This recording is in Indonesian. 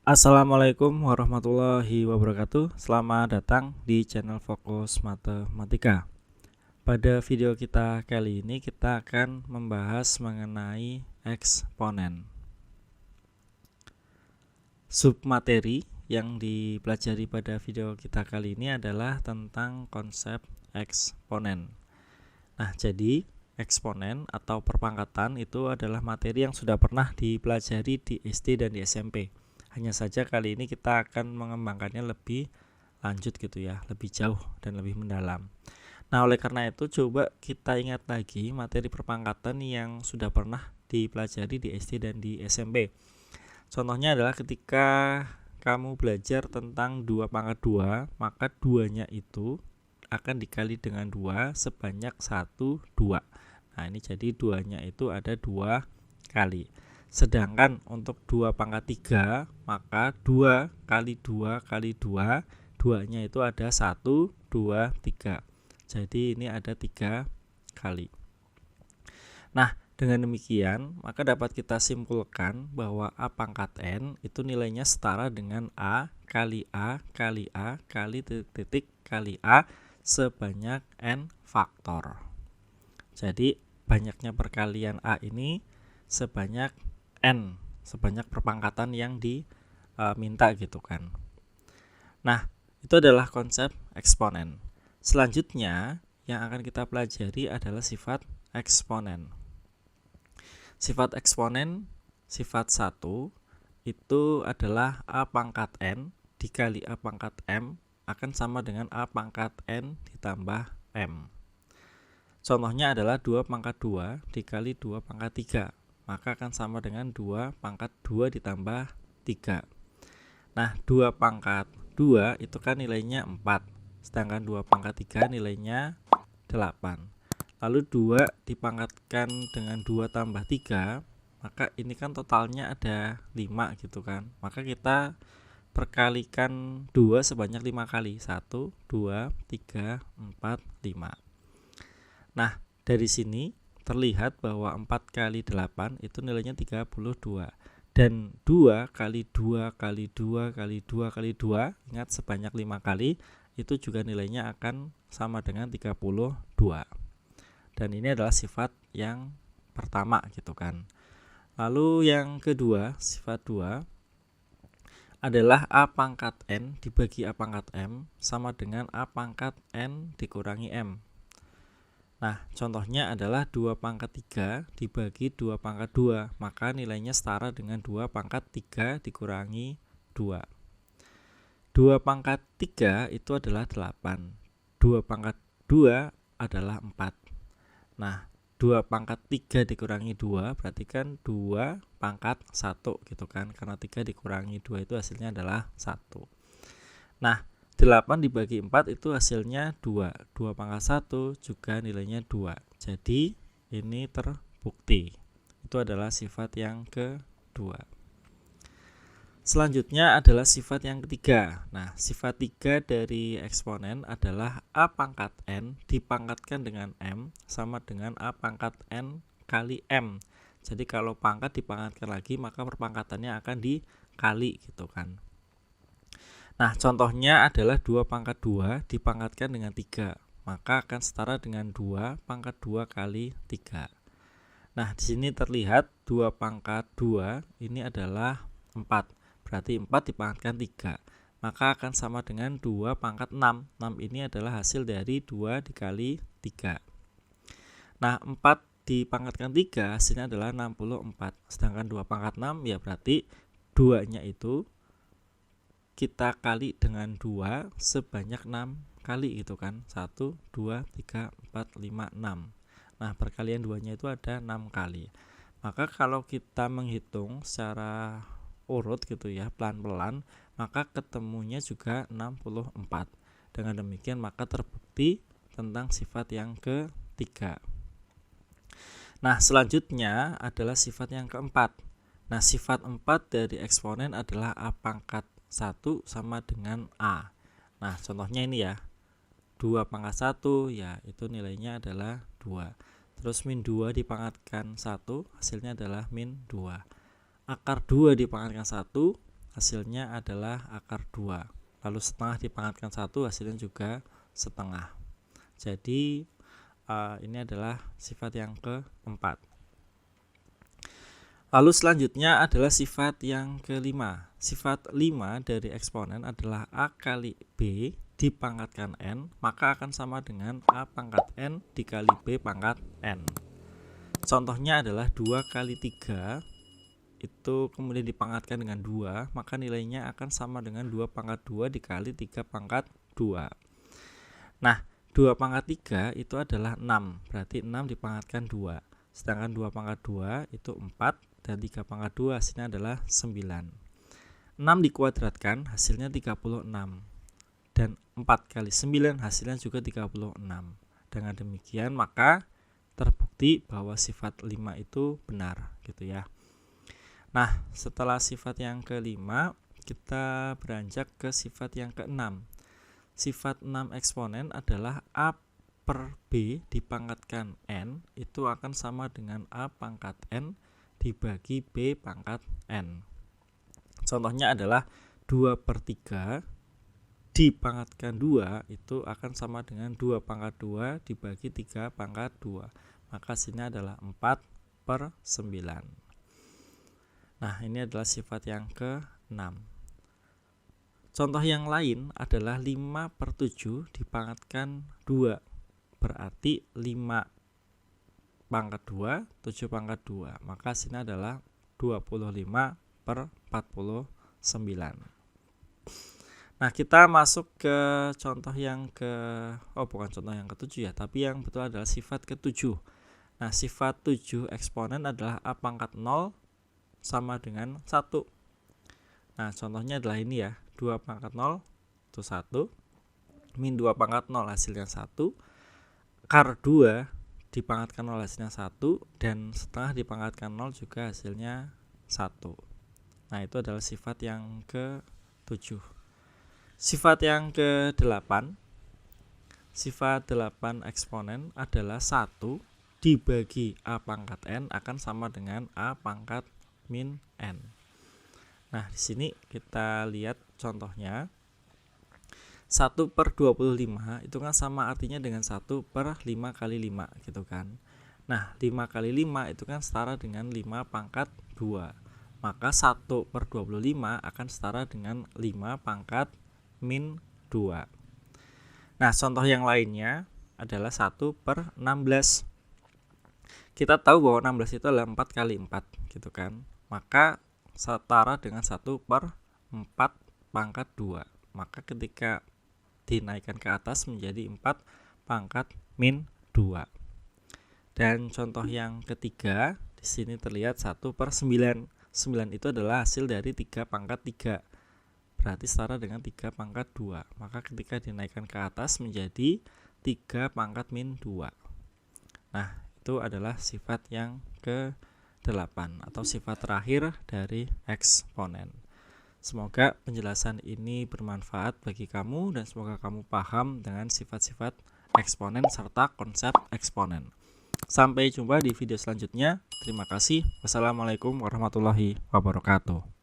Assalamualaikum warahmatullahi wabarakatuh. Selamat datang di channel Fokus Matematika. Pada video kita kali ini kita akan membahas mengenai eksponen. Submateri yang dipelajari pada video kita kali ini adalah tentang konsep eksponen. Nah, jadi eksponen atau perpangkatan itu adalah materi yang sudah pernah dipelajari di SD dan di SMP. Hanya saja kali ini kita akan mengembangkannya lebih lanjut gitu ya, lebih jauh dan lebih mendalam. Nah, oleh karena itu coba kita ingat lagi materi perpangkatan yang sudah pernah dipelajari di SD dan di SMP. Contohnya adalah ketika kamu belajar tentang 2 pangkat 2, maka 2-nya itu akan dikali dengan 2 sebanyak 1, 2. Nah, ini jadi 2-nya itu ada 2 kali. Sedangkan untuk 2 pangkat 3, maka 2 kali 2 kali 2, 2-nya itu ada 1, 2, 3. Jadi ini ada 3 kali. Nah, dengan demikian, maka dapat kita simpulkan bahwa A pangkat N itu nilainya setara dengan A kali A kali A kali titik kali A sebanyak N faktor. Jadi, banyaknya perkalian A ini sebanyak N, sebanyak perpangkatan yang diminta gitu kan. Nah, itu adalah konsep eksponen. Selanjutnya yang akan kita pelajari adalah sifat eksponen. Sifat eksponen sifat 1 itu adalah A pangkat N dikali A pangkat M akan sama dengan A pangkat N ditambah M. Contohnya adalah 2 pangkat 2 dikali 2 pangkat 3, maka akan sama dengan 2 pangkat 2 ditambah 3. Nah, 2 pangkat 2 itu kan nilainya 4, sedangkan 2 pangkat 3 nilainya 8. Lalu 2 dipangkatkan dengan 2 tambah 3, maka ini kan totalnya ada 5 gitu kan. Maka kita perkalikan 2 sebanyak 5 kali. 1, 2, 3, 4, 5. Nah, dari sini terlihat bahwa 4 kali 8 itu nilainya 32. Dan 2 kali 2 kali 2 kali 2 kali 2, ingat sebanyak 5 kali, itu juga nilainya akan sama dengan 32. Dan ini adalah sifat yang pertama gitu kan. Lalu yang kedua, sifat 2 adalah A pangkat N dibagi A pangkat M sama dengan A pangkat N dikurangi M. Nah, contohnya adalah 2 pangkat 3 dibagi 2 pangkat 2, maka nilainya setara dengan 2 pangkat 3 dikurangi 2. 2 pangkat 3 itu adalah 8. 2 pangkat 2 adalah 4. Nah, 2 pangkat 3 dikurangi 2 berarti kan 2 pangkat 1 gitu kan, karena 3 dikurangi 2 itu hasilnya adalah 1. Nah, 8 dibagi 4 itu hasilnya 2. 2 pangkat 1 juga nilainya 2. Jadi ini terbukti. Itu adalah sifat yang kedua. Selanjutnya adalah sifat yang ketiga. Nah, sifat 3 dari eksponen adalah A pangkat N dipangkatkan dengan M sama dengan A pangkat N kali M. Jadi kalau pangkat dipangkatkan lagi, maka perpangkatannya akan dikali gitu kan. Nah, contohnya adalah 2 pangkat 2 dipangkatkan dengan 3, maka akan setara dengan 2 pangkat 2 kali 3. Nah, di sini terlihat 2 pangkat 2 ini adalah 4. Berarti 4 dipangkatkan 3, maka akan sama dengan 2 pangkat 6. 6 ini adalah hasil dari 2 dikali 3. Nah, 4 dipangkatkan 3 hasilnya adalah 64. Sedangkan 2 pangkat 6 ya berarti 2-nya itu kita kali dengan 2 sebanyak 6 kali gitu kan. 1, 2, 3, 4, 5, 6. Nah, perkalian 2-nya itu ada 6 kali. Maka kalau kita menghitung secara urut gitu ya, pelan-pelan, maka ketemunya juga 64. Dengan demikian maka terbukti tentang sifat yang ketiga. Nah, selanjutnya adalah sifat yang keempat. Nah, sifat 4 dari eksponen adalah A pangkat 1 sama dengan A. Nah, contohnya ini ya. 2 pangkat 1 ya itu nilainya adalah 2. Terus min 2 dipangkatkan 1 hasilnya adalah min 2. Akar 2 dipangkatkan 1 hasilnya adalah akar 2. Lalu setengah dipangkatkan 1 hasilnya juga setengah. Jadi ini adalah sifat yang keempat. Lalu selanjutnya adalah sifat yang kelima. Sifat 5 dari eksponen adalah A kali B dipangkatkan N, maka akan sama dengan A pangkat N dikali B pangkat N. Contohnya adalah 2 kali 3 itu kemudian dipangkatkan dengan 2, maka nilainya akan sama dengan 2 pangkat 2 dikali 3 pangkat 2. Nah, 2 pangkat 3 itu adalah 6, berarti 6 dipangkatkan 2. Sedangkan 2 pangkat 2 itu 4 dan 3 pangkat 2 hasilnya adalah 9. 6 dikuadratkan hasilnya 36. Dan 4 kali 9 hasilnya juga 36. Dengan demikian maka terbukti bahwa sifat 5 itu benar gitu ya. Nah, setelah sifat yang kelima, kita beranjak ke sifat yang keenam. Sifat 6 eksponen adalah A per B dipangkatkan N itu akan sama dengan A pangkat N dibagi B pangkat N. Contohnya adalah 2 per 3 dipangkatkan 2 itu akan sama dengan 2 pangkat 2 dibagi 3 pangkat 2. Maka hasilnya adalah 4 per 9. Nah, ini adalah sifat yang ke-6. Contoh yang lain adalah 5 per 7 dipangkatkan 2. Berarti 5 pangkat 2, 7 pangkat 2. Maka hasilnya adalah 25 per 49. Nah, kita masuk ke contoh yang bukan contoh yang ke-7 ya, tapi yang betul adalah sifat ke-7. Nah, sifat 7 eksponen adalah A pangkat 0 sama dengan 1. Nah, contohnya adalah ini ya. 2 pangkat 0 itu 1, min 2 pangkat 0 hasilnya 1, akar 2 dipangkatkan 0 hasilnya 1, dan setengah dipangkatkan 0 juga hasilnya 1. Nah, itu adalah sifat yang ke-7. Sifat yang ke-8, sifat 8 eksponen adalah 1 dibagi A pangkat N akan sama dengan A pangkat min N. Nah, di sini kita lihat contohnya. 1 per 25 itu kan sama artinya dengan 1 per 5 kali 5 gitu kan. Nah, 5 kali 5 itu kan setara dengan 5 pangkat 2. Maka 1 per 25 akan setara dengan 5 pangkat min 2. Nah, contoh yang lainnya adalah 1 per 16. Kita tahu bahwa 16 itu adalah 4 kali 4 gitu kan. Maka setara dengan 1 per 4 pangkat 2. Maka ketika dinaikkan ke atas menjadi 4 pangkat min 2. Dan contoh yang ketiga, di sini terlihat 1 per 9. 9 itu adalah hasil dari 3 pangkat 3. Berarti setara dengan 3 pangkat 2. Maka ketika dinaikkan ke atas menjadi 3 pangkat min 2. Nah, itu adalah sifat yang ke-8 atau sifat terakhir dari eksponen. Semoga penjelasan ini bermanfaat bagi kamu dan semoga kamu paham dengan sifat-sifat eksponen serta konsep eksponen. Sampai jumpa di video selanjutnya. Terima kasih. Wassalamualaikum warahmatullahi wabarakatuh.